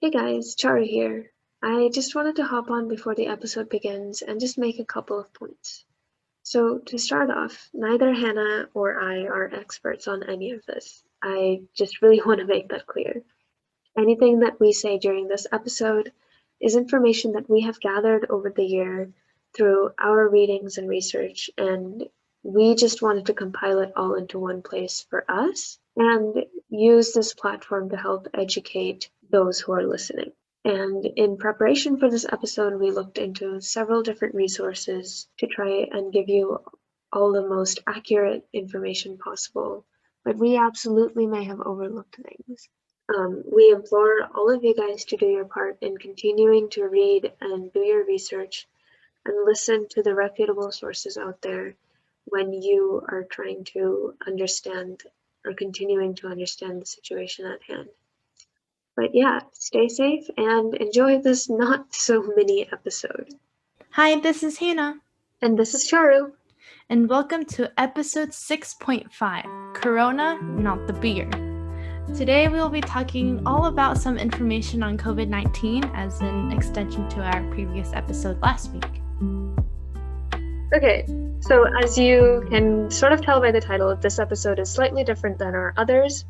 Hey guys, Charu here. I just wanted to hop on before the episode begins and just make a couple of points. So, to start off, neither Hannah or I are experts on any of this. I just really want to make that clear. Anything that we say during this episode is information that we have gathered over the year through our readings and research, and we just wanted to compile it all into one place for us and use this platform to help educate those who are listening. And in preparation for this episode, we looked into several different resources to try and give you all the most accurate information possible, but we absolutely may have overlooked things. We implore all of you guys to do your part in continuing to read and do your research and listen to the reputable sources out there when you are trying to understand or continuing to understand the situation at hand. But yeah, stay safe and enjoy this not so mini episode. Hi, this is Hannah. And this is Charu. And welcome to episode 6.5 Corona, Not the Beer. Today we will be talking all about some information on COVID-19 as an extension to our previous episode last week. Okay, so as you can sort of tell by the title, this episode is slightly different than our others.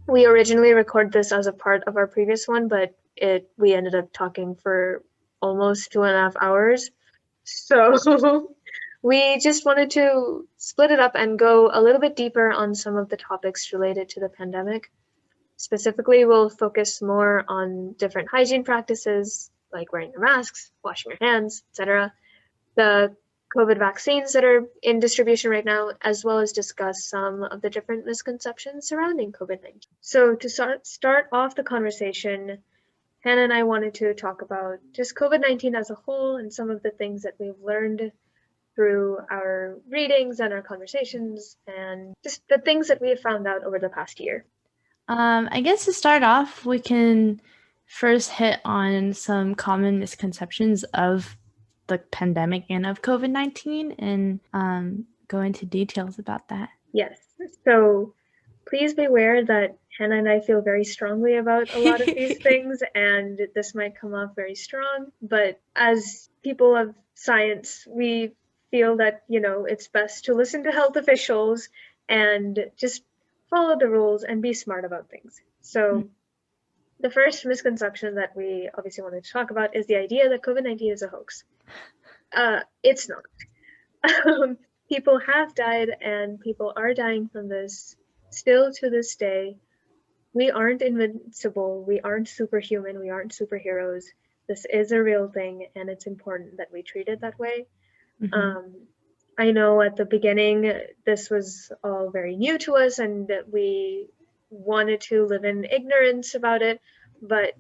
We originally recorded this as a part of our previous one, but we ended up talking for almost 2.5 hours. So we just wanted to split it up and go a little bit deeper on some of the topics related to the pandemic. Specifically, we'll focus more on different hygiene practices like wearing your masks, washing your hands, etc. The COVID vaccines that are in distribution right now, as well as discuss some of the different misconceptions surrounding COVID-19. So to start off the conversation, Hannah and I wanted to talk about just COVID-19 as a whole and some of the things that we've learned through our readings and our conversations and just the things that we have found out over the past year. I guess to start off, we can first hit on some common misconceptions of the pandemic and of COVID-19 and go into details about that. Yes. So please be aware that Hannah and I feel very strongly about a lot of these things, and this might come off very strong, but as people of science, we feel that, it's best to listen to health officials and just follow the rules and be smart about things. So the first misconception that we obviously wanted to talk about is the idea that COVID-19 is a hoax. It's not. People have died and people are dying from this still to this day. We aren't invincible, we aren't superhuman, we aren't superheroes. This is a real thing and it's important that we treat it that way. I know at the beginning this was all very new to us and that we wanted to live in ignorance about it, but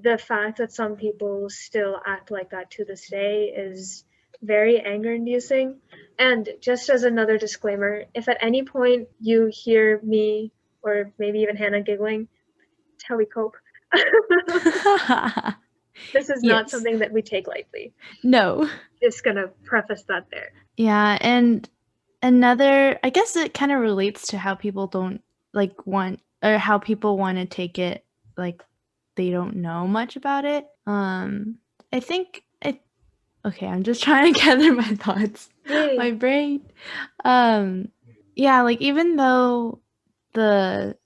the fact that some people still act like that to this day is very anger inducing. And just as another disclaimer, if at any point you hear me or maybe even Hannah giggling, it's how we cope. This is not something that we take lightly. No. Just gonna preface that there. Yeah, and another, I guess it kind of relates to how people don't how people want to take it like they don't know much about it. I think okay, I'm just trying to gather my thoughts. My brain. Yeah, like even though the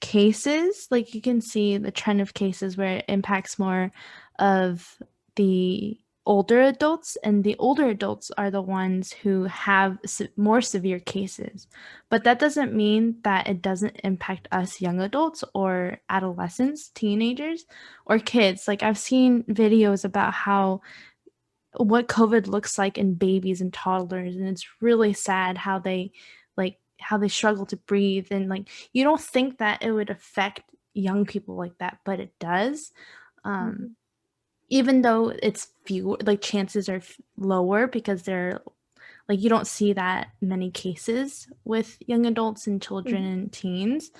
cases, like you can see the trend of cases where it impacts more of the older adults, and the older adults are the ones who have more severe cases. But that doesn't mean that it doesn't impact us young adults or adolescents, teenagers, or kids. Like I've seen videos about what COVID looks like in babies and toddlers, and it's really sad how they struggle to breathe, and like you don't think that it would affect young people like that, but it does. Even though it's fewer, like chances are lower because they're like you don't see that many cases with young adults and children and teens,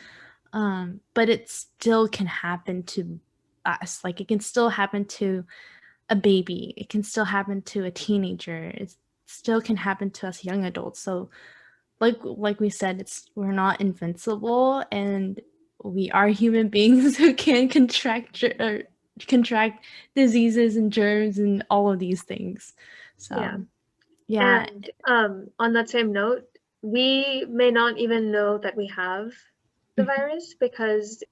but it still can happen to us. Like it can still happen to a baby, it can still happen to a teenager, it still can happen to us young adults. So like we said, we're not invincible, and we are human beings who can contract diseases and germs and all of these things. Yeah. So, yeah. And on that same note, we may not even know that we have the Mhm. virus because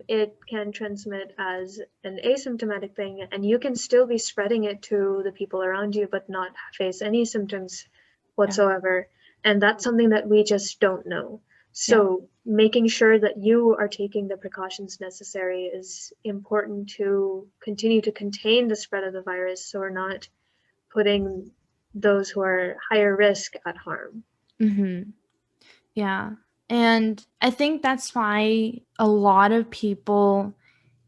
it can transmit as an asymptomatic thing, and you can still be spreading it to the people around you, but not face any symptoms Yeah. whatsoever. And that's something that we just don't know. Yeah. So making sure that you are taking the precautions necessary is important to continue to contain the spread of the virus, so we're not putting those who are higher risk at harm. Mhm. Yeah. And I think that's why a lot of people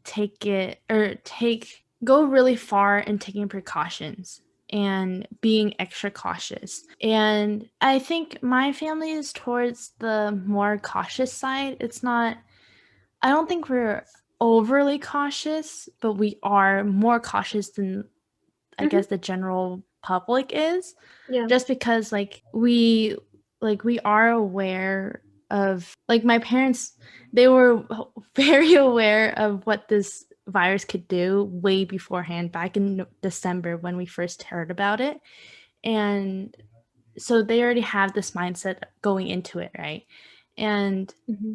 take it or take go really far in taking precautions and being extra cautious. And I think my family is towards the more cautious side. It's not, I don't think we're overly cautious, but we are more cautious than I Mm-hmm. guess the general public is, Yeah. just because we are aware of, like, my parents, they were very aware of what this virus could do way beforehand, back in December when we first heard about it. And so they already have this mindset going into it, right? And Mm-hmm.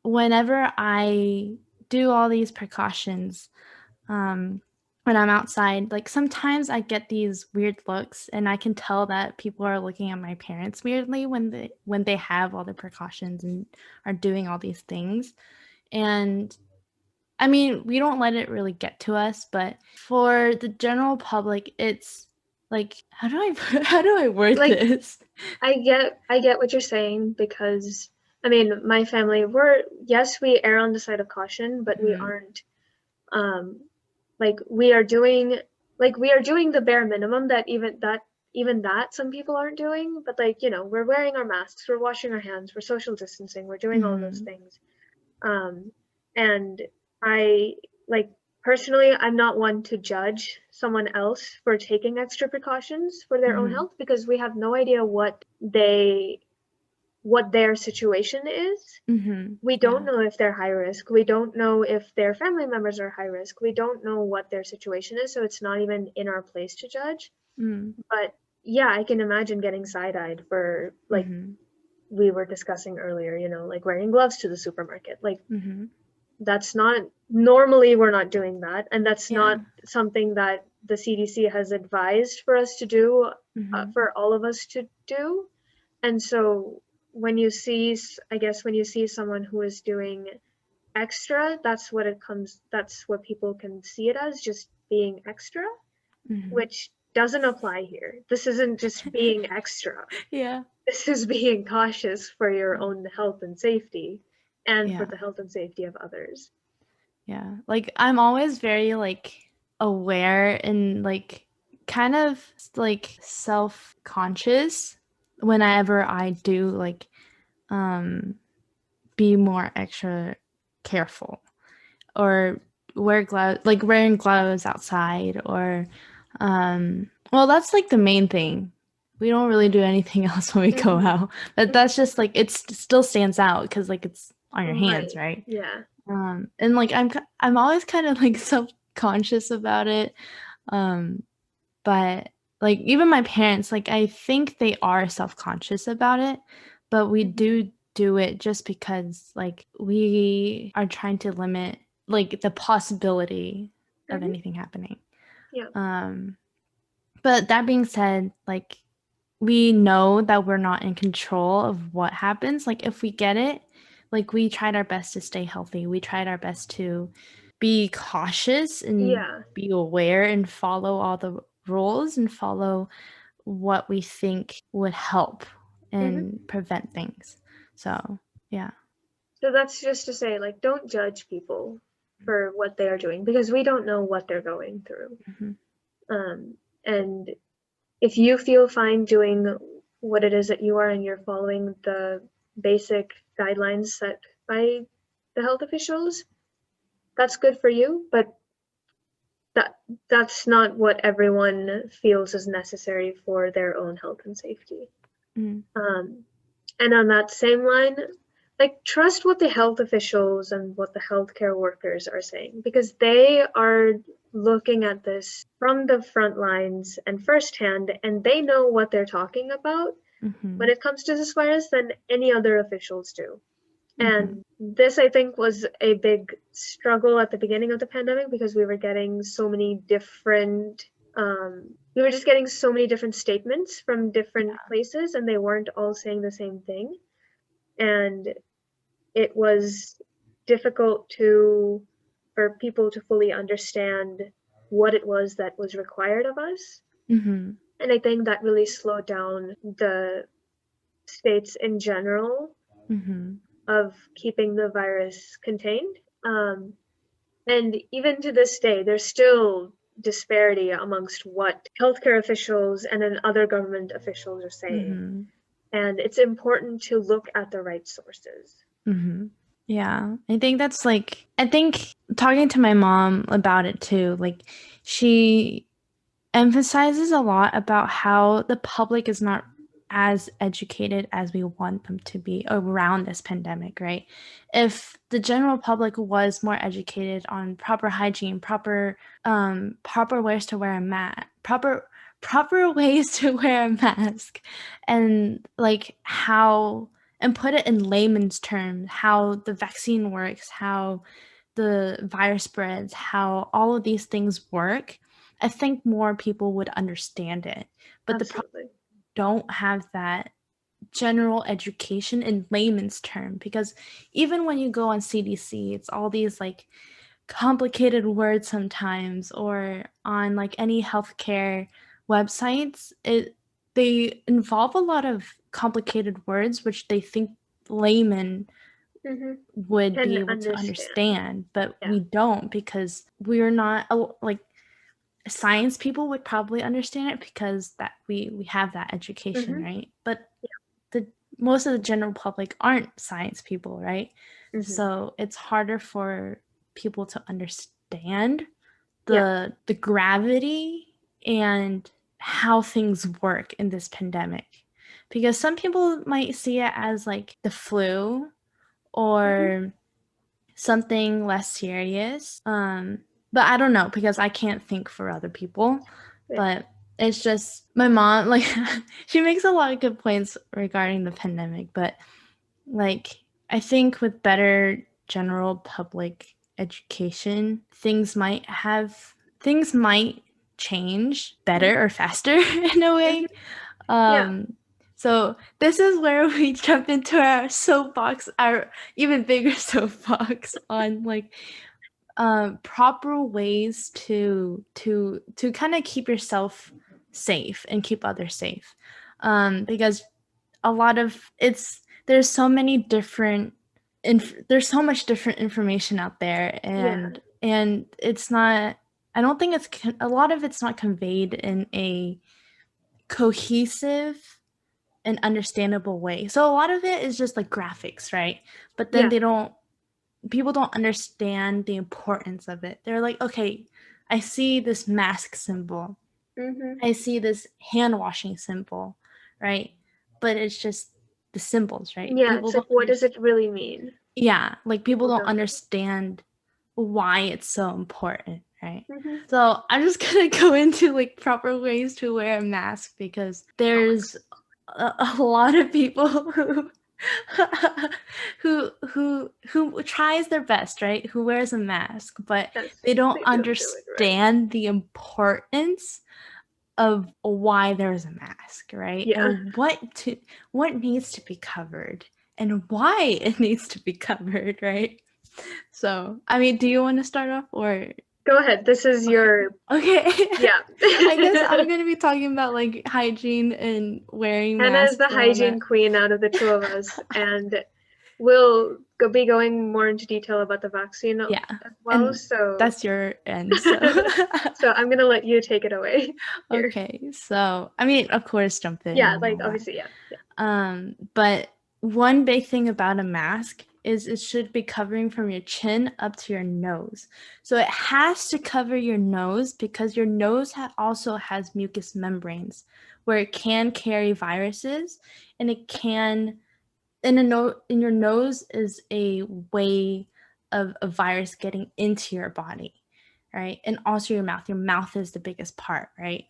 whenever I do all these precautions, um, when I'm outside, like, sometimes I get these weird looks, and I can tell that people are looking at my parents weirdly when they have all the precautions and are doing all these things. And I mean, we don't let it really get to us, but for the general public, it's like, how do I how do I word Like this? I get what you're saying because I mean my family we're yes we err on the side of caution, but we Mhm. aren't um like we are doing the bare minimum that even that some people aren't doing, but like we're wearing our masks, we're washing our hands, we're social distancing, we're doing all those Mhm. things. Um, and I like personally, I'm not one to judge someone else for taking extra precautions for their own Mhm. health because we have no idea what their situation is. Mhm. We don't Yeah. know if they're high risk. We don't know if their family members are high risk. We don't know what their situation is, so it's not even in our place to judge. Mm. But yeah, I can imagine getting side-eyed for like Mhm. we were discussing earlier, like wearing gloves to the supermarket. Like Mhm. that's not normally we're not doing that, and that's Yeah. not something that the CDC has advised for us to do, Mhm. for all of us to do. And so I guess when you see someone who is doing extra, that's what people can see it as, just being extra, Mhm. which doesn't apply here. This isn't just being extra. Yeah. This is being cautious for your own health and safety and for Yeah. the health and safety of others. Yeah. Like, I'm always very, like, aware and, like, kind of, like, self-conscious whenever I do, like, um be more extra careful, or wear gloves, like wearing gloves outside, or well, that's like the main thing. We don't really do anything else when we go Mm-hmm. out, but Mm-hmm. that's just like, it still stands out because, like, it's on your hands, Right. right? Yeah. And like, I'm always kind of like self-conscious about it. Um, but like, even my parents, like, I think they are self-conscious about it, but we Mm-hmm. do it just because, like, we are trying to limit, like, the possibility of Mm-hmm. anything happening. Yeah. Um, but that being said, like, we know that we're not in control of what happens. Like, if we get it, like, we tried our best to stay healthy. We tried our best to be cautious and Yeah. be aware and follow all the rules and follow what we think would help Mm-hmm. and prevent things. So, yeah. So that's just to say, like, don't judge people for what they are doing because we don't know what they're going through. Mhm. And if you feel fine doing what it is that you are and you're following the basic guidelines set by the health officials, that's good for you, but that that's not what everyone feels is necessary for their own health and safety. Mm. Um, and on that same line, like trust what the health officials and what the healthcare workers are saying, because they are looking at this from the front lines and firsthand, and they know what they're talking about when Mhm. it comes to this virus than any other officials do. Mhm. And this, I think, was a big struggle at the beginning of the pandemic because we were getting so many different, we were just getting so many different statements from different places, and they weren't all saying the same thing. And it was difficult for people to fully understand what it was that was required of us. Mhm. And I think that really slowed down the states in general Mhm. of keeping the virus contained. Um, and even to this day, there's still disparity amongst what healthcare officials and then other government officials are saying. Mhm. And it's important to look at the right sources. Mhm. Yeah. I think talking to my mom about it too, like she emphasizes a lot about how the public is not as educated as we want them to be around this pandemic, right? If the general public was more educated on proper hygiene, proper ways to wear a mask, proper ways to wear a mask, and like how and put it in layman's terms, how the vaccine works, how the virus spreads, how all of these things work, I think more people would understand it. But the problem Absolutely. don't have that general education in layman's term because even when you go on CDC, it's all these like complicated words sometimes, or on like any healthcare websites, they involve a lot of complicated words which they think laymen Hmm. would be Can able to understand. understand, but Yeah. we don't because we're not like science people would probably understand it because that we have that education, Hmm. right? But the most of the general public aren't science people, right? Hmm. So it's harder for people to understand Yeah. the gravity and how things work in this pandemic. Because some people might see it as like the flu Hmm. or something less serious. But I don't know because I can't think for other people. Yeah. But it's just my mom, like, she makes a lot of good points regarding the pandemic. But, like, I think with better general public education, things might change Hmm. better or faster in a way. Hmm. Yeah. Um, so this is where we jump into our soapbox, our even bigger soapbox on like proper ways to kind of keep yourself safe and keep others safe. Because a lot of it's there's so many different there's so much different information out there, Yeah. and it's not I don't think a lot of it's not conveyed in a cohesive and understandable way. So a lot of it is just like graphics, right? But then Yeah. people don't understand the importance of it. They're like, okay, I see this mask symbol. Hmm. I see this hand washing symbol, right? But it's just the symbols, right? Yeah. It's like, what does it really mean? Yeah, like people People don't don't. understand why it's so important, right? Hmm. So I'm just gonna go into like proper ways to wear a mask because there's a lot of people who who tries their best, right? Who wears a mask, but Yes. they don't They don't do it right. understand the importance of why there's a mask, right? Yeah. And what needs to be covered and why it needs to be covered, right? So, I mean, do you want to start off or Go ahead. This is okay. your, Okay. yeah. I guess I'm going to be talking about like hygiene and wearing Hannah is the masks and all hygiene that. queen out of the two of us, and we'll be going more into detail about the vaccine Yeah. as well. And So, that's your end, so so I'm gonna let you take it away here. okay. So, I mean, of course jump in Yeah, and like all that. obviously, yeah, yeah, But one big thing about a mask is it should be covering from your chin up to your nose. So it has to cover your nose because your nose also has mucous membranes where it can carry viruses and it can in your nose is a way of a virus getting into your body, right? And also your mouth. Your mouth is the biggest part, right?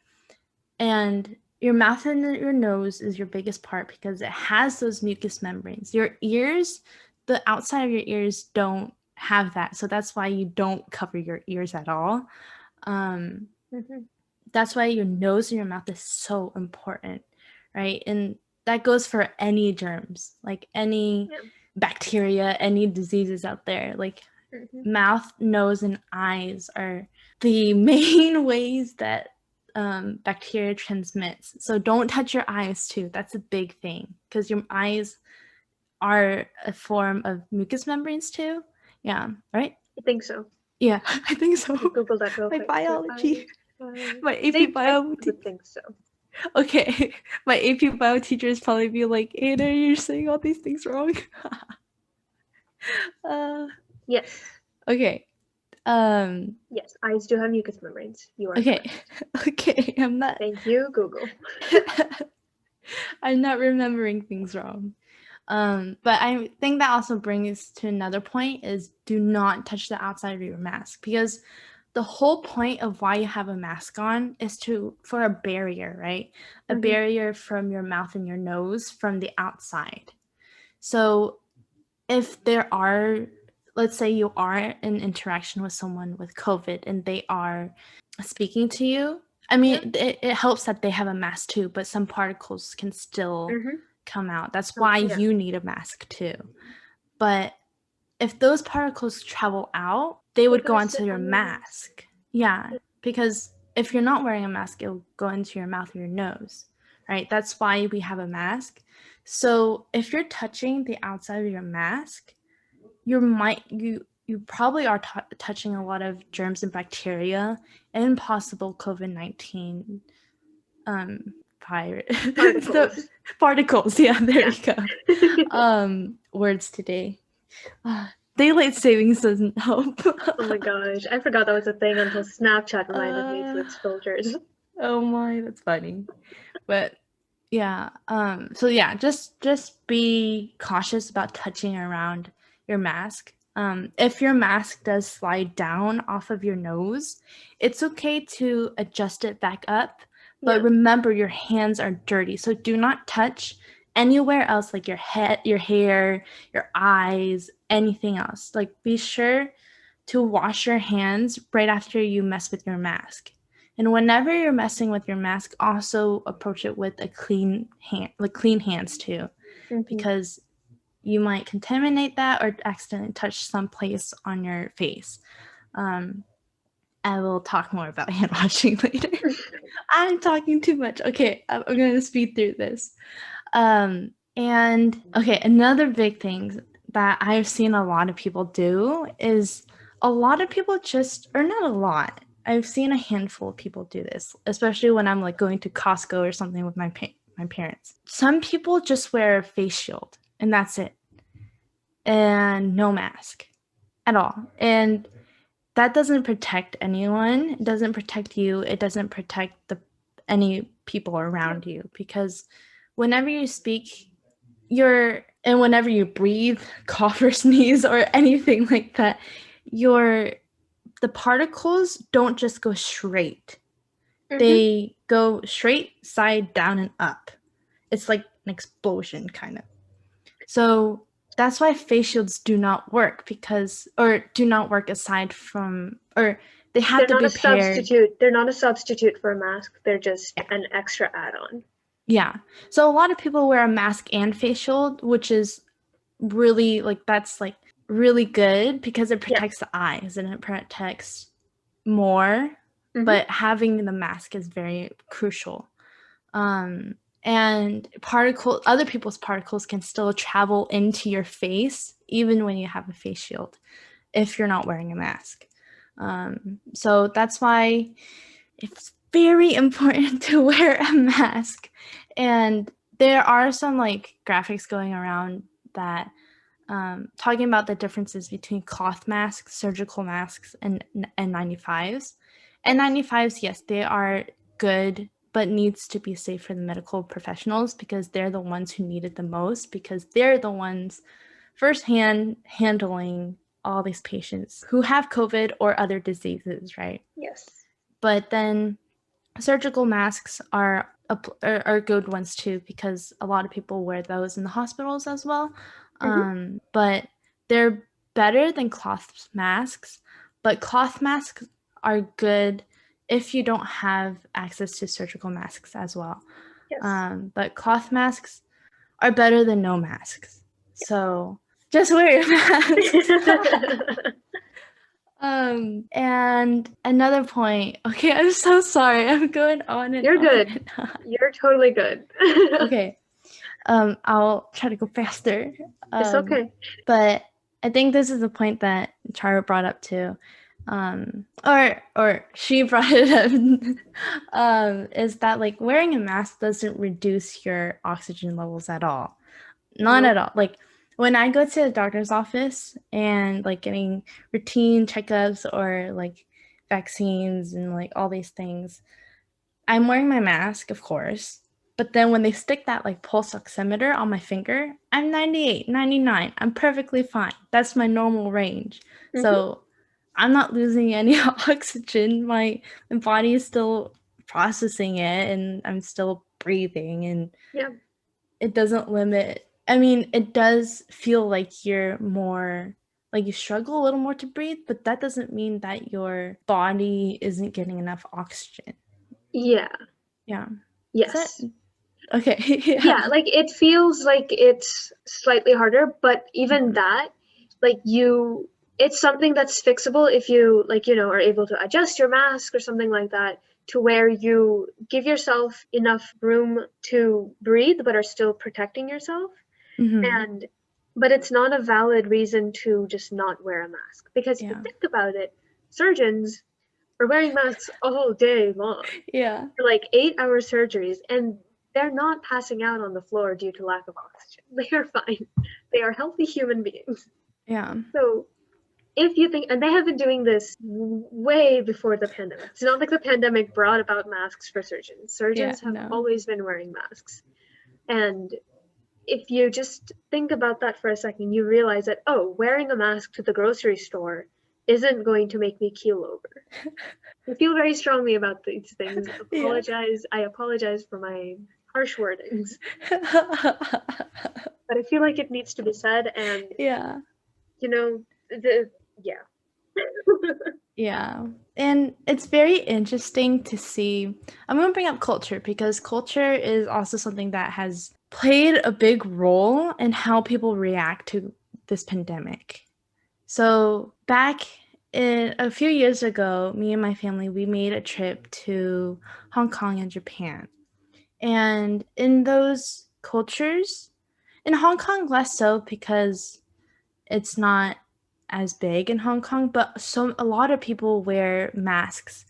And your mouth and your nose is your biggest part because it has those mucous membranes. Your ears, the outside of your ears don't have that. So that's why you don't cover your ears at all. Um, Mm-hmm. that's why your nose and your mouth is so important, right? And that goes for any germs, like any Yeah. bacteria, any diseases out there. Like Mm-hmm. mouth, nose, and eyes are the main ways that bacteria transmits. So don't touch your eyes too. That's a big thing because your eyes are a form of mucous membranes too. Yeah, right? I think so. Yeah, I think so. Google that real My quick. Your biology, eyes are... my AP I bio. would think so. Okay, my AP bio teachers probably be like, Ada, you're saying all these things wrong. uh, Yes. okay. Yes, eyes do have mucous membranes. You are Okay. correct. Okay, I'm not Thank you, Google. I'm not remembering things wrong. But I think that also brings to another point is do not touch the outside of your mask because the whole point of why you have a mask on is for a barrier, right? A Mm-hmm. barrier from your mouth and your nose from the outside. So if there are, let's say you are in interaction with someone with COVID and they are speaking to you, I mean, Yeah. it helps that they have a mask too, but some particles can still Mm-hmm. come out. That's Oh, why yeah. you need a mask too. But if those particles travel out, they They're would go gonna sit onto your on your mask. mask. Yeah, because if you're not wearing a mask, it'll go into your mouth or your nose, right? That's why we have a mask. So if you're touching the outside of your mask, you probably are touching a lot of germs and bacteria and possible COVID-19 pirate so, Particles. particles. Yeah, there Yeah. you go. Words today. Daylight savings doesn't help. Oh my gosh, I forgot that was a thing until Snapchat reminded me to uh, its filters. oh my, that's funny. But yeah, so yeah, just be cautious about touching around your mask. If your mask does slide down off of your nose, it's okay to adjust it back up, but Yeah. remember your hands are dirty, so do not touch anywhere else like your head, your hair, your eyes, anything else. Like be sure to wash your hands right after you mess with your mask. And whenever you're messing with your mask, also approach it with a clean hand, like clean hands too, Mm-hmm. because you might contaminate that or accidentally touch some place on your face. Um, I will talk more about hand washing later. I'm talking too much. Okay, I'm going to speed through this. And okay, another big thing that I've seen a lot of people do is a lot of people just, or not a lot, I've seen a handful of people do this, especially when I'm like going to Costco or something with my parents. Some people just wear a face shield and that's it, and no mask at all. And that doesn't protect anyone. It doesn't protect you. It doesn't protect any people around you because whenever you speak, and whenever you breathe, cough or sneeze or anything like that, the particles don't just go straight. Mm-hmm. They go straight, side, down, and up. It's like an explosion, kind of. So that's why face shields do not work or do not work aside from, or they have They're to not be a paired. substitute. They're not a substitute for a mask. They're just an extra add-on. Yeah. So a lot of people wear a mask and face shield, which is really that's really good because it Yeah. protects the eyes and it protects more, Mm-hmm. but having the mask is very crucial. And other people's particles can still travel into your face even when you have a face shield if you're not wearing a mask. So that's why it's very important to wear a mask. And there are some like graphics going around that talking about the differences between cloth masks, surgical masks, and N95s. Yes. N95s, yes, they are good but needs to be safe for the medical professionals because they're the ones who need it the most, because they're the ones firsthand handling all these patients who have COVID or other diseases, right? Yes. But then surgical masks are good ones too, because a lot of people wear those in the hospitals as well. But they're better than cloth masks. But cloth masks are good if you don't have access to surgical masks as well. Yes. But cloth masks are better than no masks. So just wear your mask. And another point. Okay, I'm so sorry. I'm going on and You're on good. and on. You're totally good. Okay. I'll try to go faster. It's okay. But I think this is a point that Chara brought up too. Or she brought it up. Is that like wearing a mask doesn't reduce your oxygen levels at all. Not Nope. at all. Like when I go to a doctor's office and like getting routine checkups or like vaccines and like all these things, I'm wearing my mask, of course. But then when they stick that like pulse oximeter on my finger, I'm 98, 99. I'm perfectly fine. That's my normal range. So I'm not losing any oxygen. My body is still processing it and I'm still breathing, and Yeah. it doesn't limit. I mean, it does feel like you're more like you struggle a little more to breathe, but that doesn't mean that your body isn't getting enough oxygen. Yeah. Yeah. Is that Yes. okay? Yeah, Yeah. like it feels like it's slightly harder, but even that, like it's something that's fixable if you like, are able to adjust your mask or something like that to where you give yourself enough room to breathe but are still protecting yourself. Mm-hmm. And but it's not a valid reason to just not wear a mask because if you Yeah. think about it, surgeons are wearing masks all day long Yeah. for like 8-hour surgeries, and they're not passing out on the floor due to lack of oxygen. They are fine. They are healthy human beings. Yeah. So if you think, and they have been doing this way before the pandemic. It's not like the pandemic brought about masks for surgeons. Yeah. Surgeons have No. always been wearing masks. And if you just think about that for a second, you realize that, oh, wearing a mask to the grocery store isn't going to make me keel over. I feel very strongly about these things. Yeah. I apologize for my harsh wordings, but I feel like it needs to be said. And Yeah. the yeah, Yeah. And it's very interesting to see. I'm going to bring up culture because culture is also something that has played a big role in how people react to this pandemic. So, back in a few years ago, me and my family, we made a trip to Hong Kong and Japan. And in those cultures, in Hong Kong, less so because it's not as big in Hong Kong, but a lot of people wear masks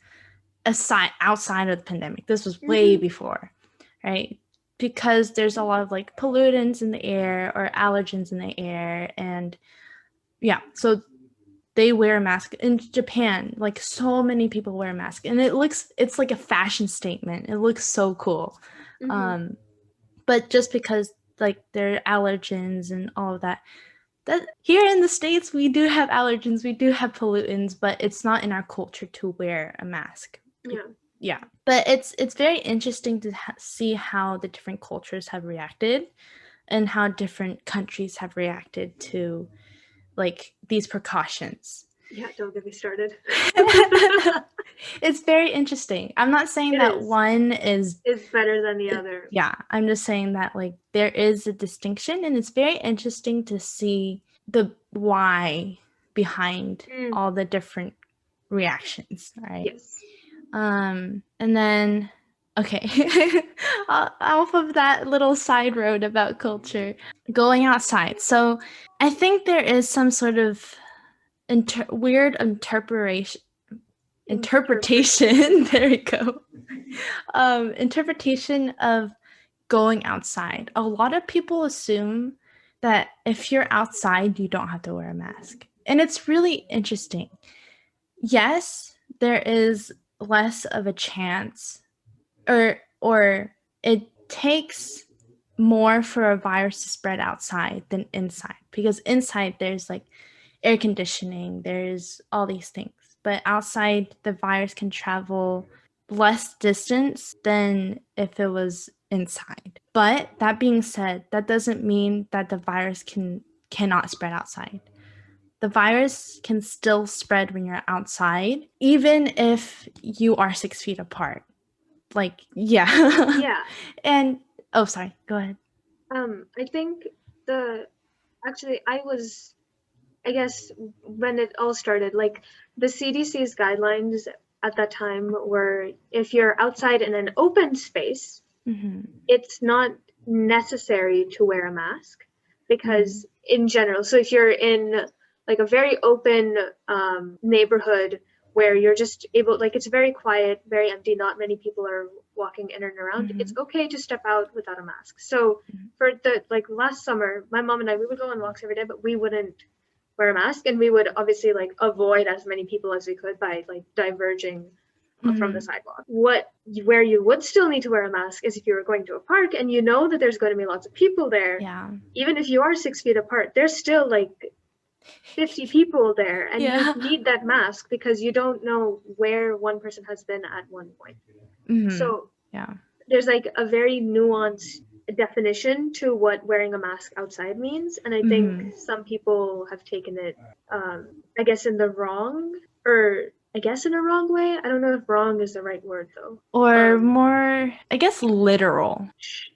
outside of the pandemic. This was way hmm before, right? Because there's a lot of like pollutants in the air or allergens in the air, and yeah, so they wear a mask. In Japan, like so many people wear a mask, and it's like a fashion statement. It looks so cool. hmm Um, but just because like there are allergens and all of that, that here in the States we do have allergens, we do have pollutants, but it's not in our culture to wear a mask. yeah, Yeah, but it's very interesting to see how the different cultures have reacted and how different countries have reacted to like these precautions. yeah. Don't get me started. It's very interesting. I'm not saying It that is. one is It's better than the other. yeah, I'm just saying that like there is a distinction, and it's very interesting to see the why behind Mm, all the different reactions, right? yes. And then okay, off of that little side road about culture, going outside. So I think there is some sort of weird interpretation Interpretation. there we go, interpretation of going outside. A lot of people assume that if you're outside you don't have to wear a mask, and it's really interesting. Yes, there is less of a chance, or or it takes more for a virus to spread outside than inside, because inside there's like air conditioning, there's all these things. But outside, the virus can travel less distance than if it was inside. But that being said, that doesn't mean that the virus cannot spread outside. The virus can still spread when you're outside, even if you are 6 feet apart. Like, yeah. Yeah. And oh, sorry, go ahead. I think the actually I guess when it all started, like the CDC's guidelines at that time were if you're outside in an open space, Mm-hmm. it's not necessary to wear a mask Mm-hmm. because in general, so if you're in like a very open neighborhood where you're just able, like it's very quiet, very empty, not many people are walking in and around, it's Mm-hmm. okay to step out without a mask. So for the like last summer, my mom and I, we would go on walks every day, but we wouldn't wear a mask, and we would obviously like avoid as many people as we could by like diverging from the Mm-hmm. sidewalk. Where you would still need to wear a mask is if you were going to a park and you know that there's going to be lots of people there. Yeah. Even if you are 6 feet apart, there's still like 50 people there, and you Yeah. need that mask because you don't know where one person has been at one point. Mm-hmm. So Yeah. there's like a very nuanced definition to what wearing a mask outside means, and I think Mm-hmm. some people have taken it I guess in the wrong, or I guess in a wrong way. I don't know if wrong is the right word though. Or more, I guess, literal.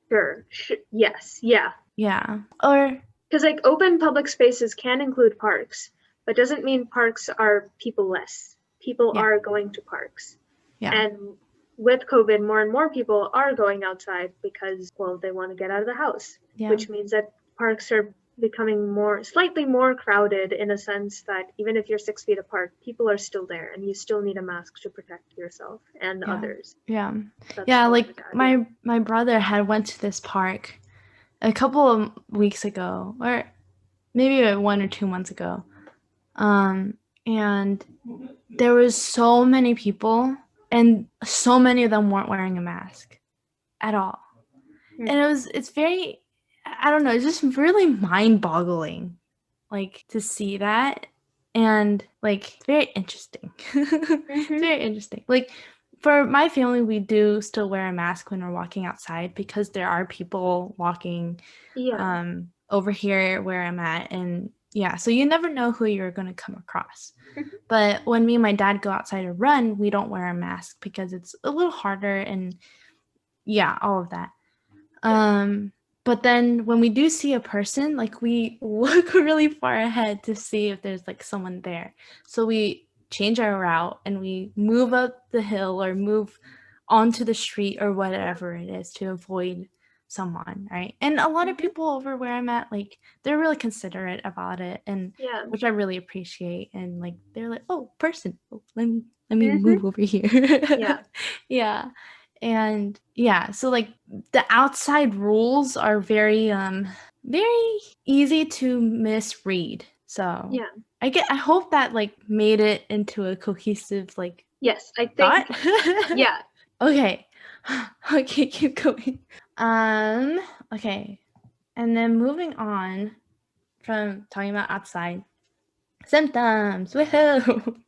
Sure, yes, yeah, Yeah. Or because like open public spaces can include parks, but doesn't mean parks are people-less. People yeah. are going to parks, Yeah. and with COVID, more and more people are going outside because, well, they want to get out of the house, Yeah. which means that parks are becoming slightly more crowded in a sense that even if you're 6 feet apart, people are still there, and you still need a mask to protect yourself and Yeah. others. Yeah. That's Yeah, all I like would add. Yeah. my brother had went to this park a couple of weeks ago, or maybe 1 or 2 months ago. And there was so many people, and so many of them weren't wearing a mask at all. And it's very, I don't know, it's just really mind-boggling, like, to see that. And like, it's very interesting. It's Mm-hmm. very interesting. Like, for my family, we do still wear a mask when we're walking outside because there are people walking Yeah. over here where I'm at. And yeah, so you never know who you're going to come across. Mhm. But when me and my dad go outside to run, we don't wear a mask because it's a little harder, and yeah, all of that. But then when we do see a person, like, we look really far ahead to see if there's like someone there. So we change our route and we move up the hill or move onto the street or whatever it is to avoid someone, right? And a lot of Mm-hmm. people over where I'm at, like, they're really considerate about it, and Yeah. which I really appreciate. And like, they're like, "Oh, person, oh, let me Mm-hmm. move over here." Yeah. Yeah. And yeah, so like, the outside rules are very easy to misread. So Yeah. I hope that like made it into a cohesive like Yes, I thought. think. Yeah. Okay. Okay, keep going. Okay. And then moving on from talking about outside symptoms. Woohoo!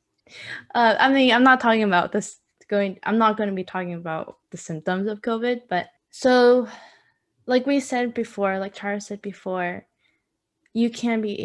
I mean, I'm not talking about this I'm not going to be talking about the symptoms of COVID, but so, like we said before, like Tara said before, you can be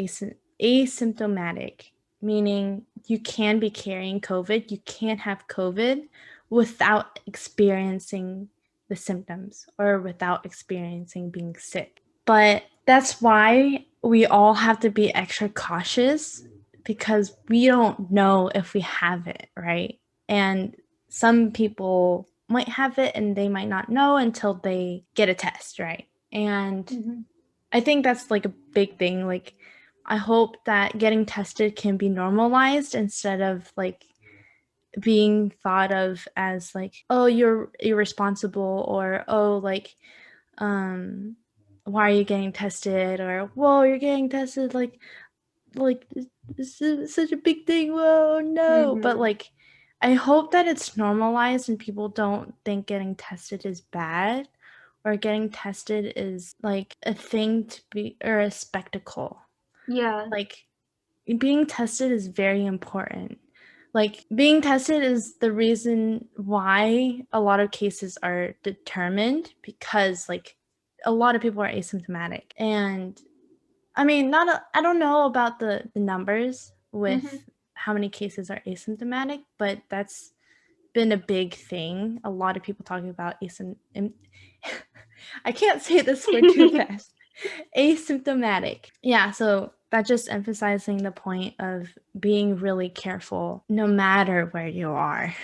asymptomatic, meaning you can be carrying COVID. You can't have COVID without experiencing the symptoms or without experiencing being sick. But that's why we all have to be extra cautious, because we don't know if we have it, right? And some people might have it and they might not know until they get a test, right? And Mm-hmm. I think that's like a big thing. Like, I hope that getting tested can be normalized instead of like being thought of as like, oh, you're irresponsible, or oh, like, um why are you getting tested, or whoa, you're getting tested, like this is such a big thing, whoa, no. But Mm-hmm. like, I hope that it's normalized and people don't think getting tested is bad or getting tested is like a thing to be or a spectacle. Yeah. Like being tested is very important. Like being tested is the reason why a lot of cases are determined because like a lot of people are asymptomatic. And I mean, I don't know about the numbers Mm-hmm. with how many cases are asymptomatic, but that's been a big thing. A lot of people talking about I can't say this word too fast. Asymptomatic. Yeah, so that just emphasizing the point of being really careful no matter where you are.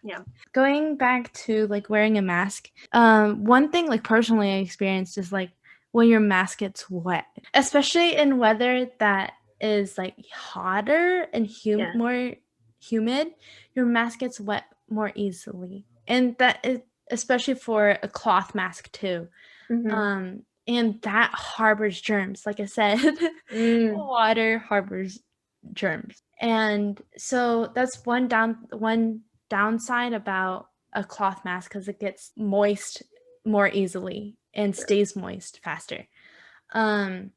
Yeah. Going back to like wearing a mask, one thing like personally I experienced is like when your mask gets wet, especially in weather that is like hotter and Yeah. more humid, your mask gets wet more easily. And that is especially for a cloth mask too. Mm-hmm. And that harbors germs. Like I said, Mm. water harbors germs. And so that's one downside about a cloth mask because it gets moist more easily and True. stays moist faster. Um,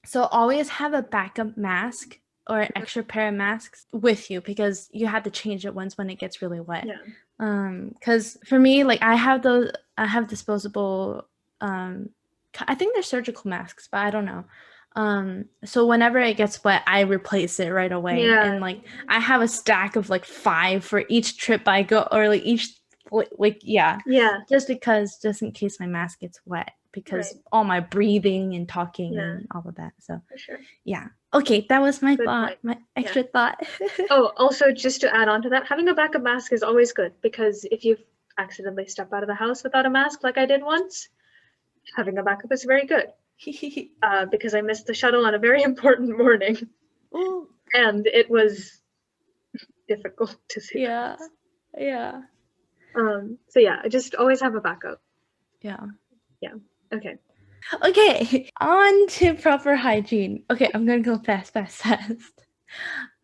so always have a backup mask or an extra pair of masks with you because you have to change it once when it gets really wet. Yeah. Because for me, like I have disposable. I think they're surgical masks, but I don't know. So whenever it gets wet, I replace it right away, Yeah. and like I have a stack of like 5 for each trip I go, or like each like yeah, Yeah. just in case my mask gets wet because Right. all my breathing and talking Yeah. and all of that. So For sure. yeah. Okay, that was my Good thought, point. my Yeah. extra thought. Oh, also just to add on to that, having a backup mask is always good because if you accidentally step out of the house without a mask like I did once, having a backup is very good. Because I missed the shuttle on a very important morning Ooh, and it was difficult to say the yeah, least. yeah, So yeah, I just always have a backup. yeah. Yeah. Okay. Okay, on to proper hygiene. Okay, I'm gonna go fast, fast, fast.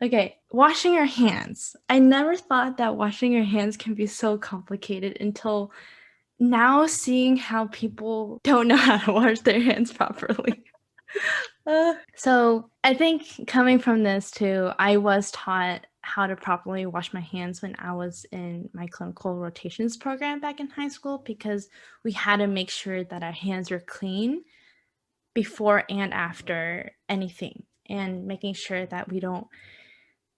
Okay, washing your hands. I never thought that washing your hands can be so complicated until now seeing how people don't know how to wash their hands properly. So I think coming from this too, I was taught how to properly wash my hands when I was in my clinical rotations program back in high school because we had to make sure that our hands were clean before and after anything and making sure that we don't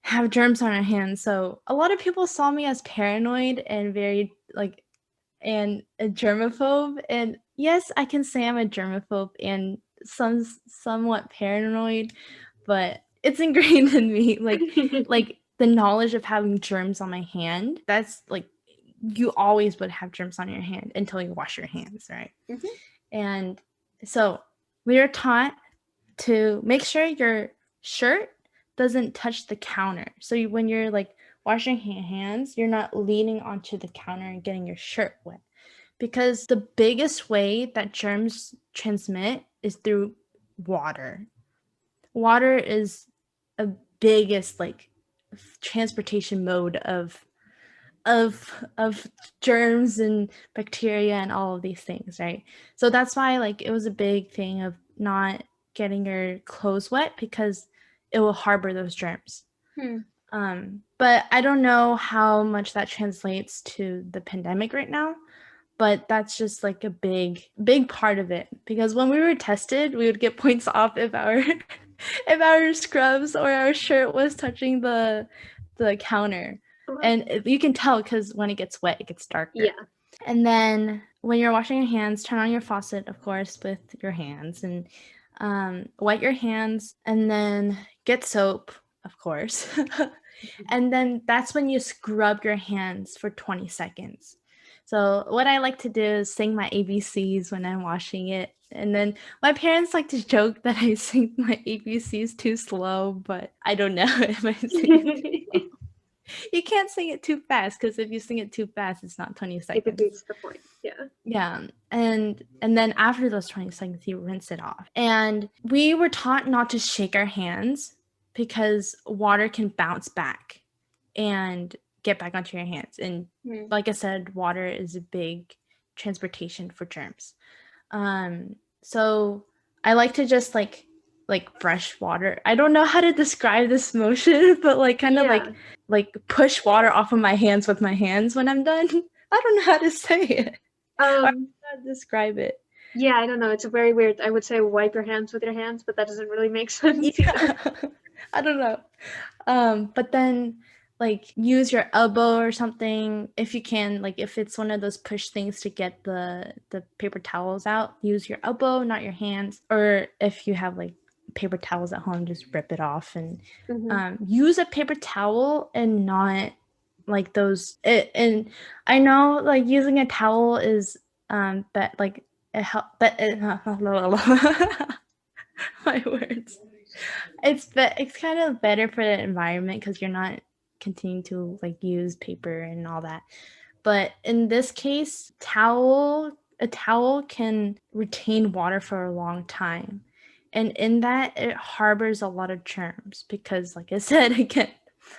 have germs on our hands. So a lot of people saw me as paranoid and very like and a germaphobe. And yes, I can say I'm a germaphobe and somewhat paranoid, but it's ingrained in me. Like the knowledge of having germs on my hand. That's like you always would have germs on your hand until you wash your hands, right? Mhm. And so we are taught to make sure your shirt doesn't touch the counter. So when you're like washing your hands, you're not leaning onto the counter and getting your shirt wet. Because the biggest way that germs transmit is through water. Water is a biggest like transportation mode of germs and bacteria and all of these things, right? So that's why like it was a big thing of not getting your clothes wet because it will harbor those germs. Hmm. But I don't know how much that translates to the pandemic right now, but that's just like a big part of it because when we were tested, we would get points off if our if our scrubs or our shirt was touching the counter. Well, And you can tell because when it gets wet, it gets darker. yeah. And then when you're washing your hands, turn on your faucet, of course, with your hands and wet your hands and then get soap, of course. And then that's when you scrub your hands for 20 seconds. So what I like to do is sing my ABCs when I'm washing it. And then my parents like to joke that I sing my ABCs too slow, but I don't know if I sing it too slow. It You can't sing it too fast because if you sing it too fast, it's not 20 seconds. defeats the point. Yeah. Yeah. And then after those 20 seconds, you rinse it off. And we were taught not to shake our hands because water can bounce back. And get back onto your hands. And like I said, water is a big transportation for germs. So I like to just like brush water. I don't know how to describe this motion, but like kind of like push water off of my hands with my hands when I'm done. I don't know how to say it. Or how to describe it. Yeah, I don't know. It's very weird. I would say wipe your hands with your hands, but that doesn't really make sense either. I don't know. But then like use your elbow or something if you can, like if it's one of those push things to get the paper towels out, use your elbow, not your hands. Or if you have like paper towels at home, just rip it off and use a paper towel and not like those and I know like using a towel is but like it help but it, my words. It's kind of better for the environment because you're not continuing to like use paper and all that. But in this case, a towel can retain water for a long time. And in that, it harbors a lot of germs because, like I said, again,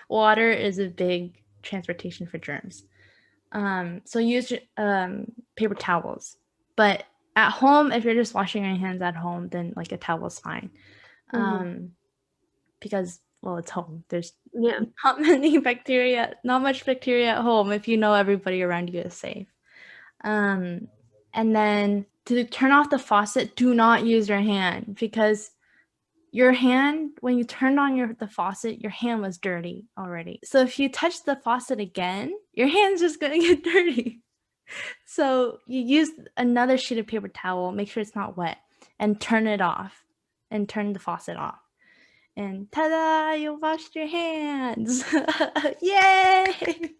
water is a big transportation for germs. So use paper towels. But at home, if you're just washing your hands at home, then like a towel is fine. Because well, it's home. There's not much bacteria at home if you know everybody around you is safe. And then to turn off the faucet, do not use your hand because your hand, when you turned on the faucet, your hand was dirty already. So if you touch the faucet again, your hand's just gonna get dirty. So you use another sheet of paper towel, make sure it's not wet, and turn it off, and turn the faucet off. And ta-da, you washed your hands. Yay!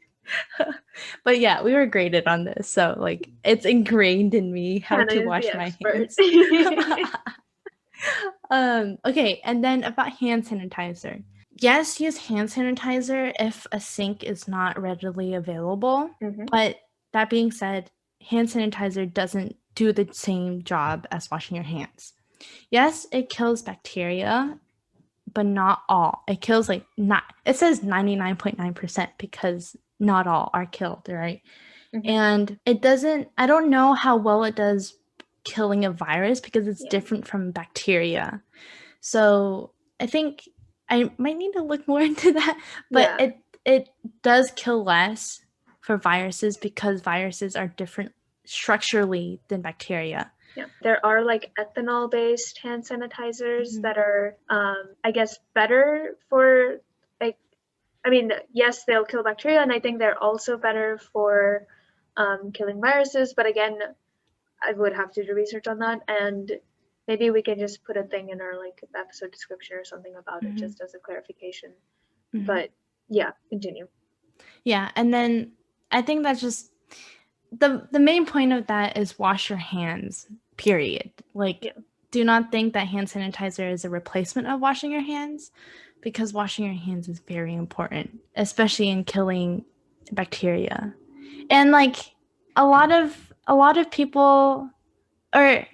But yeah, we were graded on this. So like it's ingrained in me how Hannah to is wash the my expert. hands. Okay, and then about hand sanitizer. Yes, use hand sanitizer if a sink is not readily available. But that being said, hand sanitizer doesn't do the same job as washing your hands. Yes, it kills bacteria, but not all. It kills like not. It says 99.9% because not all are killed, right? And it doesn't. I don't know how well it does killing a virus because it's different from bacteria. So I think I might need to look more into that. But it does kill less for viruses because viruses are different structurally than bacteria. Yeah, there are like ethanol-based hand sanitizers that are, I guess, better for like, I mean, yes, they'll kill bacteria, and I think they're also better for killing viruses. But again, I would have to do research on that, and maybe we can just put a thing in our like episode description or something about it, just as a clarification. But yeah, continue. Yeah, and then I think that's just the main point of that is wash your hands. Period. Like, do not think that hand sanitizer is a replacement of washing your hands, because washing your hands is very important, especially in killing bacteria. And like a lot of people, or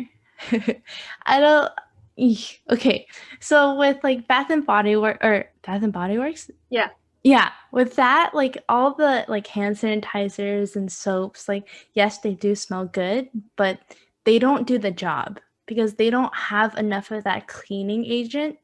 I don't. Okay, so with like Bath and Body Works, yeah, with that, like all the like hand sanitizers and soaps, like yes, they do smell good, but they don't do the job because they don't have enough of that cleaning agent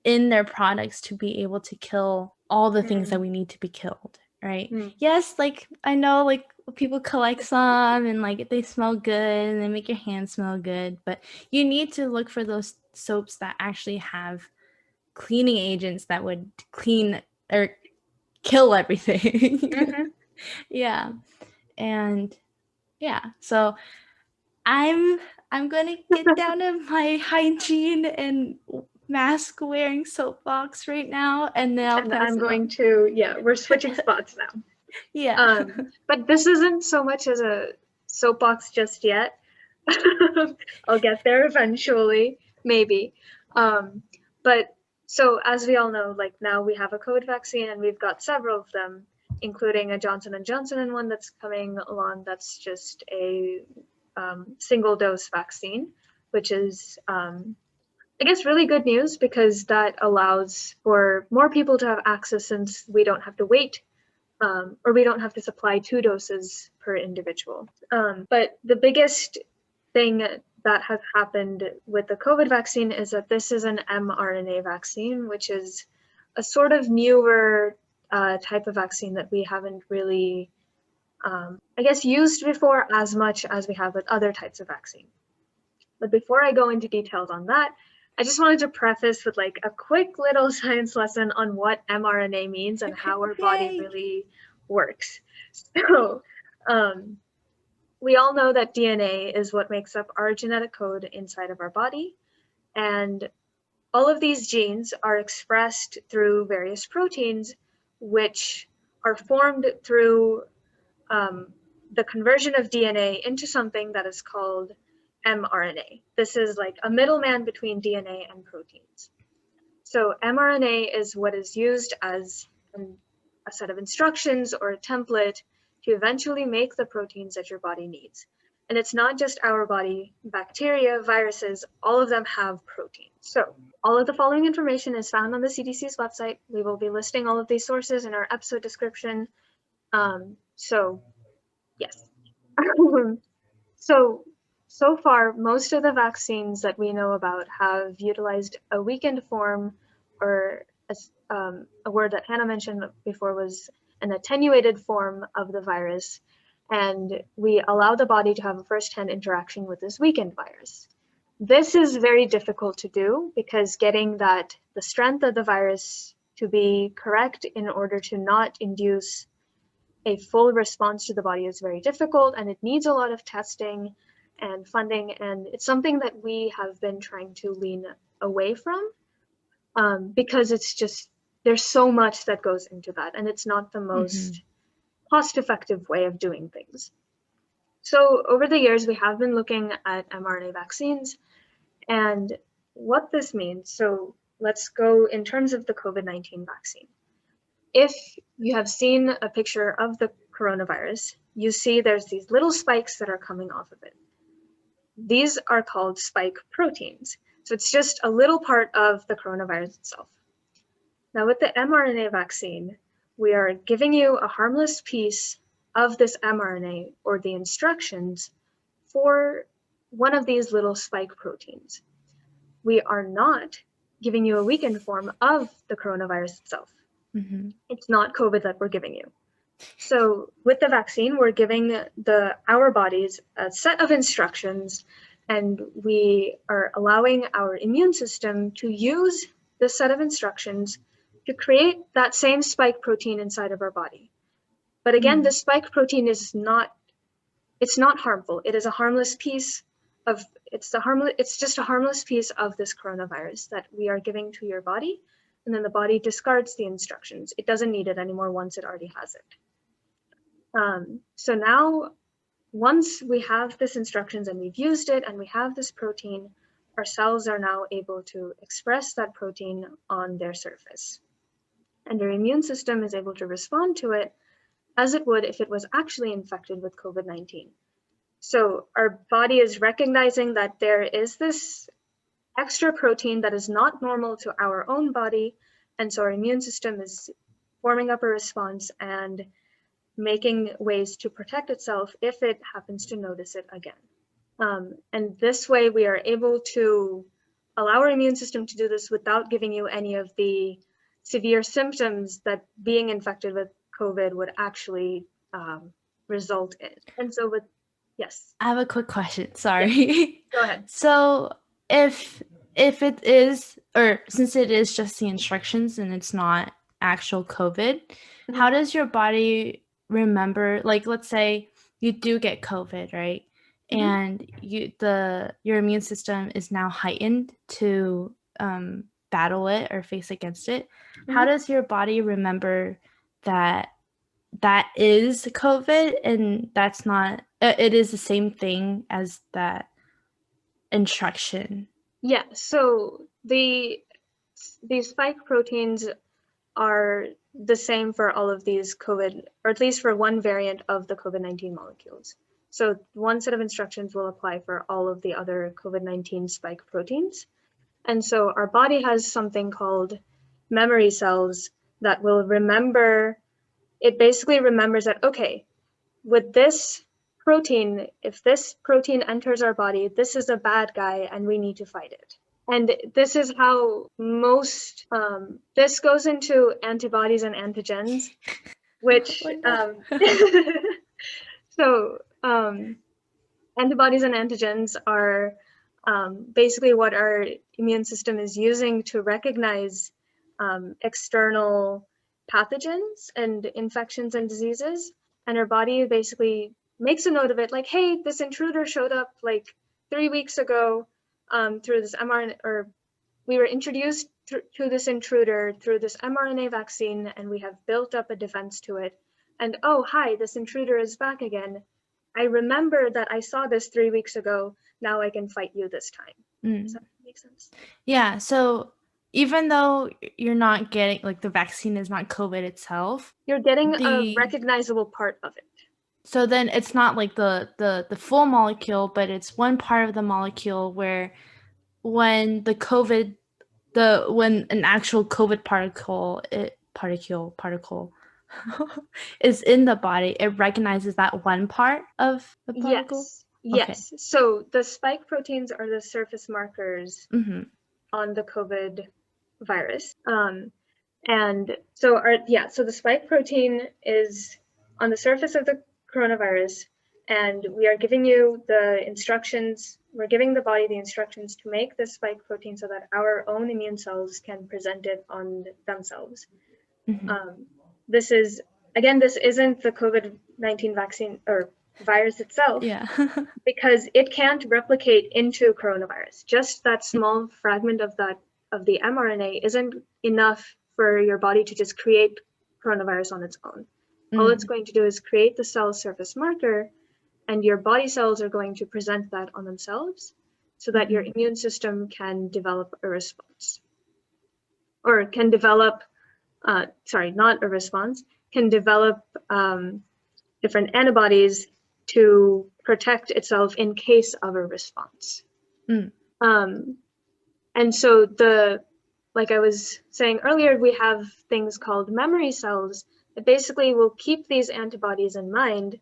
in their products to be able to kill all the things that we need to be killed, right? Yes, like I know like people collect some and like they smell good and they make your hands smell good, but you need to look for those soaps that actually have cleaning agents that would clean or kill everything. Yeah. And yeah, so I'm gonna get down to my hygiene and mask wearing soapbox right now, and then I'll pass I'm it going on. to we're switching spots now. Yeah. But this isn't so much as a soapbox just yet. I'll get there eventually, maybe. But so as we all know, like now we have a COVID vaccine and we've got several of them, including a Johnson and Johnson and one that's coming along that's just a single dose vaccine, which is I guess really good news because that allows for more people to have access since we don't have to wait or we don't have to supply 2 doses per individual. But the biggest thing that has happened with the COVID vaccine is that this is an mRNA vaccine, which is a sort of newer type of vaccine that we haven't really, I guess, used before as much as we have with other types of vaccine. But before I go into details on that, I just wanted to preface with like a quick little science lesson on what mRNA means and how our body really works. So we all know that DNA is what makes up our genetic code inside of our body. And all of these genes are expressed through various proteins, which are formed through the conversion of DNA into something that is called mRNA. This is like a middleman between DNA and proteins. So mRNA is what is used as a set of instructions or a template to eventually make the proteins that your body needs. And it's not just our body, bacteria, viruses, all of them have proteins. So all of the following information is found on the CDC's website. We will be listing all of these sources in our episode description. So yes. So far, most of the vaccines that we know about have utilized a weakened form, or a word that Hannah mentioned before was an attenuated form of the virus, and we allow the body to have a first-hand interaction with this weakened virus. This is very difficult to do because getting the strength of the virus to be correct in order to not induce a full response to the body is very difficult, and it needs a lot of testing and funding, and it's something that we have been trying to lean away from because it's just, there's so much that goes into that, and it's not the most cost-effective way of doing things. So over the years, we have been looking at mRNA vaccines and what this means. So let's go in terms of the COVID-19 vaccine. If you have seen a picture of the coronavirus, you see there's these little spikes that are coming off of it. These are called spike proteins. So it's just a little part of the coronavirus itself. Now with the mRNA vaccine, we are giving you a harmless piece of this mRNA or the instructions for one of these little spike proteins. We are not giving you a weakened form of the coronavirus itself. It's not COVID that we're giving you. So with the vaccine, we're giving our bodies a set of instructions, and we are allowing our immune system to use this set of instructions to create that same spike protein inside of our body. But again, the spike protein is not, it's not harmful. It is a harmless piece of, it's just a harmless piece of this coronavirus that we are giving to your body. And then the body discards the instructions. It doesn't need it anymore once it already has it. So now, once we have this instructions and we've used it and we have this protein, our cells are now able to express that protein on their surface. And your immune system is able to respond to it as it would if it was actually infected with COVID-19. So our body is recognizing that there is this extra protein that is not normal to our own body, and so our immune system is forming up a response and making ways to protect itself if it happens to notice it again. And this way we are able to allow our immune system to do this without giving you any of the severe symptoms that being infected with COVID would actually result in. And so yes. I have a quick question, sorry. Yeah. Go ahead. So if it is, or since it is just the instructions and it's not actual COVID, how does your body remember, like let's say you do get COVID, right? And your immune system is now heightened to battle it or face against it. How does your body remember that is COVID and that's not, it is the same thing as that instruction? Yeah, so these spike proteins are the same for all of these COVID, or at least for one variant of the COVID-19 molecules. So one set of instructions will apply for all of the other COVID-19 spike proteins. And so our body has something called memory cells that will remember it basically remembers that, okay, with this protein, if this protein enters our body, this is a bad guy and we need to fight it. And this is how most, this goes into antibodies and antigens, which, Oh no. so antibodies and antigens are basically what our immune system is using to recognize external pathogens and infections and diseases. And our body basically makes a note of it, like, hey, this intruder showed up like 3 weeks ago through this mRNA, or we were introduced to this intruder through this mRNA vaccine, and we have built up a defense to it. And oh, hi, this intruder is back again. I remember that I saw this 3 weeks ago. Now I can fight you this time. Does that make sense? Yeah. So even though you're not getting, like, the vaccine is not COVID itself, you're getting a recognizable part of it. So then it's not like the full molecule, but it's one part of the molecule where when when an actual COVID particle is in the body, it recognizes that one part of the particle? Yes. So the spike proteins are the surface markers on the COVID virus. And so so the spike protein is on the surface of the coronavirus, and we are giving you the instructions, we're giving the body the instructions to make this spike protein so that our own immune cells can present it on themselves. This isn't the COVID-19 vaccine or virus itself, because it can't replicate into coronavirus. Just that small fragment of the mRNA isn't enough for your body to just create coronavirus on its own. All it's going to do is create the cell surface marker, and your body cells are going to present that on themselves so that your immune system can develop a response. Or can develop, not a response, can develop different antibodies to protect itself in case of a response. And so like I was saying earlier, we have things called memory cells that basically will keep these antibodies in mind.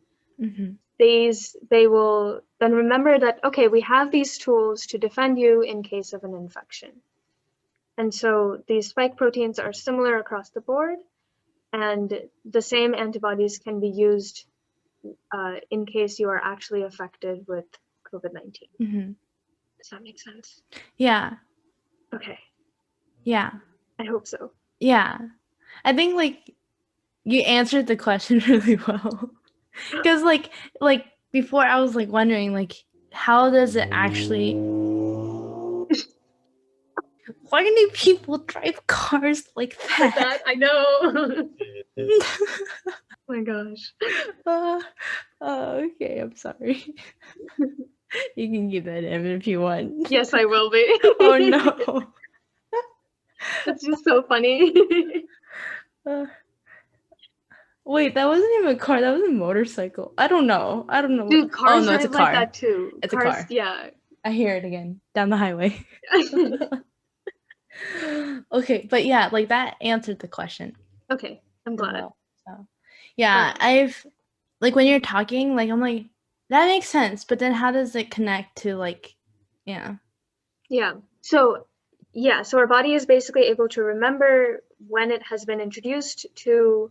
They will then remember that, okay, we have these tools to defend you in case of an infection. And so these spike proteins are similar across the board, and the same antibodies can be used in case you are actually affected with COVID-19. Does that make sense? Yeah. Okay. Yeah. I hope so. Yeah. I think like you answered the question really well. Because like before I was like wondering like how does it actually why do people drive cars like that? Like that? I know. Oh my gosh. Okay, I'm sorry. You can keep that in if you want. Yes, I will be. Oh no. That's just so funny. Wait, that wasn't even a car. That was a motorcycle. I don't know. Dude, cars no, it's a drive car. like that too. It's cars, a car. Yeah. I hear it again down the highway. Okay, but yeah, like that answered the question. Okay, I'm glad. Well, so. Yeah, I've like when you're talking, like I'm like that makes sense, but then how does it connect to like, yeah. So our body is basically able to remember when it has been introduced to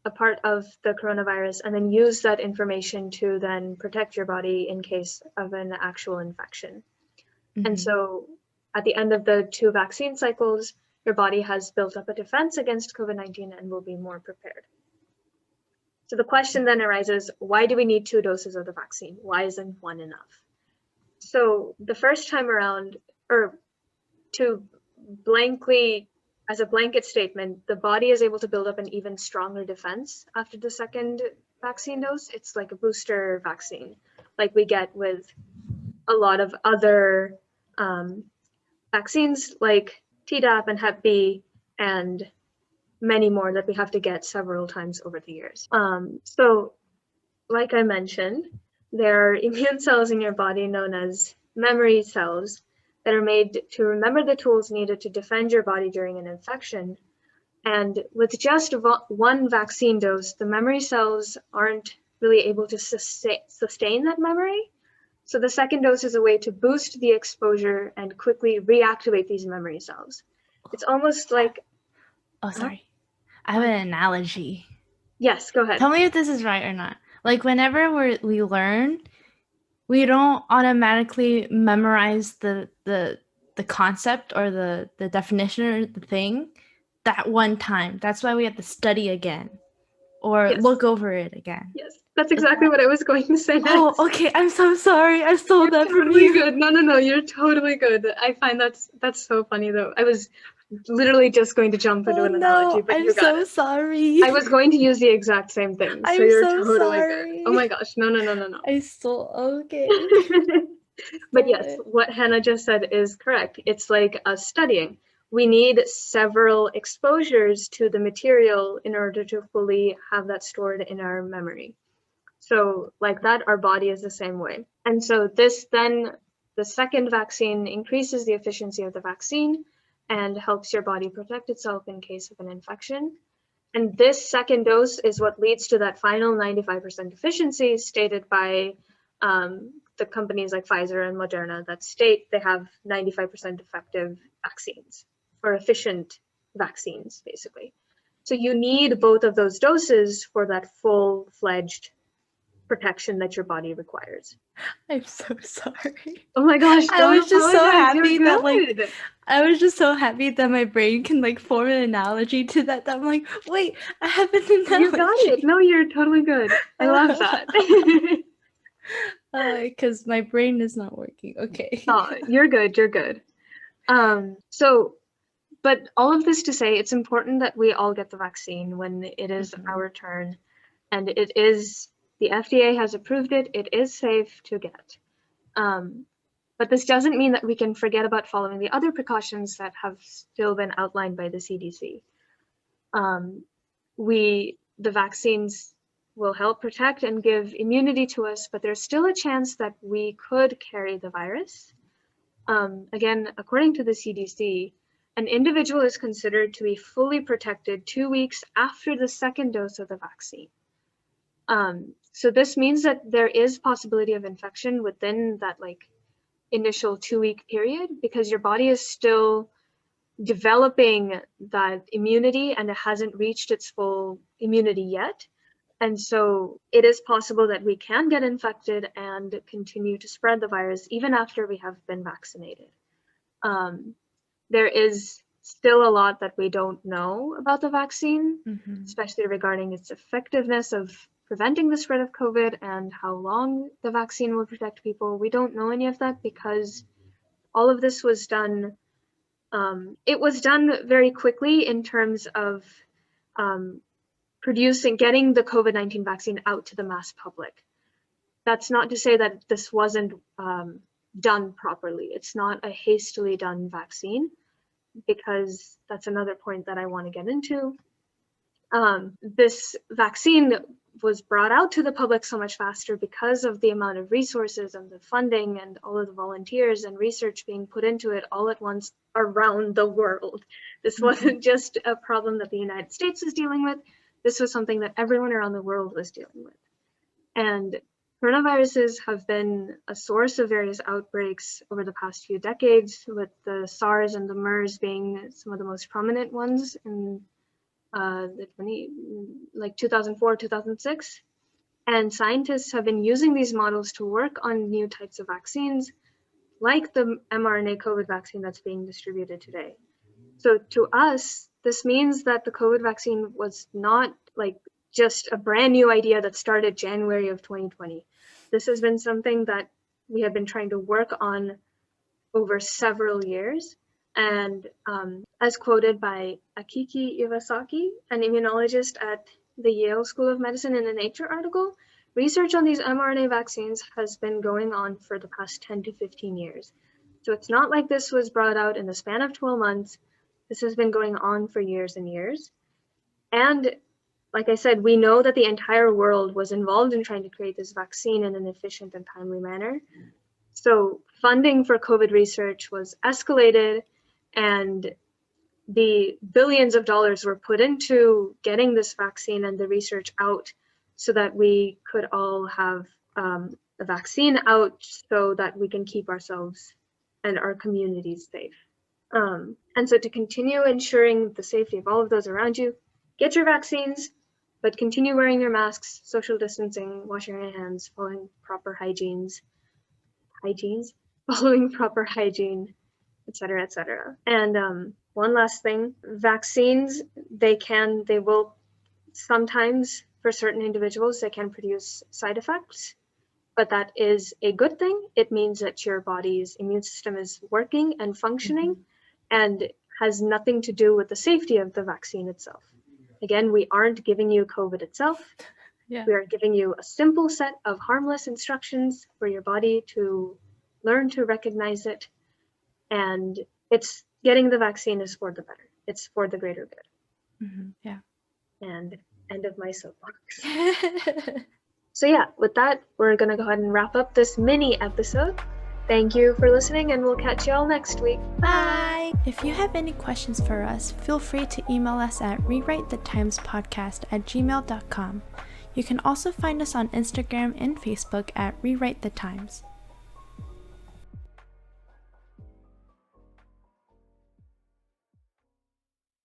a part of the coronavirus and then use that information to then protect your body in case of an actual infection. And so at the end of the 2 vaccine cycles, your body has built up a defense against COVID-19 and will be more prepared. So the question then arises, why do we need 2 doses of the vaccine? Why isn't 1 enough? So the first time around, or to blankly, as a blanket statement, the body is able to build up an even stronger defense after the second vaccine dose. It's like a booster vaccine, like we get with a lot of other vaccines like Tdap and Hep B and many more that we have to get several times over the years. So like I mentioned, there are immune cells in your body known as memory cells that are made to remember the tools needed to defend your body during an infection. And with just one vaccine dose, the memory cells aren't really able to sustain that memory. So the second dose is a way to boost the exposure and quickly reactivate these memory cells. It's almost like, Oh, sorry. I have an analogy. yes, go ahead. Tell me if this is right or not. Like whenever we learn, we don't automatically memorize the concept or the definition or the thing that one time. That's why we have to study again or Yes, look over it again. yes, that's exactly what I was going to say next. Oh, okay. I'm so sorry. I stole that from Totally you. good. No, you're totally good. I find that's so funny though. I was literally just going to jump into Oh an analogy, no, but I'm you got so it. sorry. I was going to use the exact same thing, so I'm you're so totally good. sorry. Oh my gosh, no. I stole. Okay. But Stole yes, it. what Hannah just said is correct. It's like us studying. We need several exposures to the material in order to fully have that stored in our memory. So like that, our body is the same way. And so this then, the second vaccine increases the efficiency of the vaccine and helps your body protect itself in case of an infection. And this second dose is what leads to that final 95% efficiency stated by the companies like Pfizer and Moderna that state they have 95% effective vaccines or efficient vaccines, basically. So you need both of those doses for that full-fledged protection that your body requires. I'm so sorry. Oh my gosh, I don't was just so apologize. You're happy that like good. I was just so happy that my brain can like form an analogy to that. That I'm like, wait, I have an You got it. analogy. No, you're totally good. I love that. Because my brain is not working. Okay. Oh, you're good. You're good. So, but all of this to say, it's important that we all get the vaccine when it is our turn, and it is, the FDA has approved it. It is safe to get. But this doesn't mean that we can forget about following the other precautions that have still been outlined by the CDC. The vaccines will help protect and give immunity to us, but there's still a chance that we could carry the virus. Again, according to the CDC, an individual is considered to be fully protected 2 weeks after the second dose of the vaccine. So this means that there is possibility of infection within that like initial 2-week period because your body is still developing that immunity and it hasn't reached its full immunity yet. And so it is possible that we can get infected and continue to spread the virus even after we have been vaccinated. There is still a lot that we don't know about the vaccine, especially regarding its effectiveness of preventing the spread of COVID and how long the vaccine will protect people. We don't know any of that because all of this was done. It was done very quickly in terms of getting the COVID-19 vaccine out to the mass public. That's not to say that this wasn't done properly. It's not a hastily done vaccine, because that's another point that I want to get into. This vaccine was brought out to the public so much faster because of the amount of resources and the funding and all of the volunteers and research being put into it all at once around the world. This wasn't just a problem that the United States was dealing with. This was something that everyone around the world was dealing with. And coronaviruses have been a source of various outbreaks over the past few decades, with the SARS and the MERS being some of the most prominent ones in like 2004, 2006. And scientists have been using these models to work on new types of vaccines, like the mRNA COVID vaccine that's being distributed today. So to us, this means that the COVID vaccine was not like just a brand new idea that started January of 2020. This has been something that we have been trying to work on over several years. And as quoted by Akiki Iwasaki, an immunologist at the Yale School of Medicine in a Nature article, research on these mRNA vaccines has been going on for the past 10 to 15 years. So it's not like this was brought out in the span of 12 months. This has been going on for years and years. And like I said, we know that the entire world was involved in trying to create this vaccine in an efficient and timely manner. So funding for COVID research was escalated, and the billions of dollars were put into getting this vaccine and the research out so that we could all have a vaccine out so that we can keep ourselves and our communities safe. And so to continue ensuring the safety of all of those around you, get your vaccines, but continue wearing your masks, social distancing, washing your hands, following proper following proper hygiene, et cetera, et cetera. And one last thing, vaccines, they will sometimes, for certain individuals, they can produce side effects, but that is a good thing. It means that your body's immune system is working and functioning and has nothing to do with the safety of the vaccine itself. Again, we aren't giving you COVID itself. Yeah. We are giving you a simple set of harmless instructions for your body to learn to recognize it. And it's getting the vaccine is for the better. It's for the greater good. Yeah. And end of my soapbox. So yeah, with that, we're going to go ahead and wrap up this mini episode. Thank you for listening, and we'll catch you all next week. Bye! If you have any questions for us, feel free to email us at rewritethetimespodcast@gmail.com. You can also find us on Instagram and Facebook at Rewrite the Times.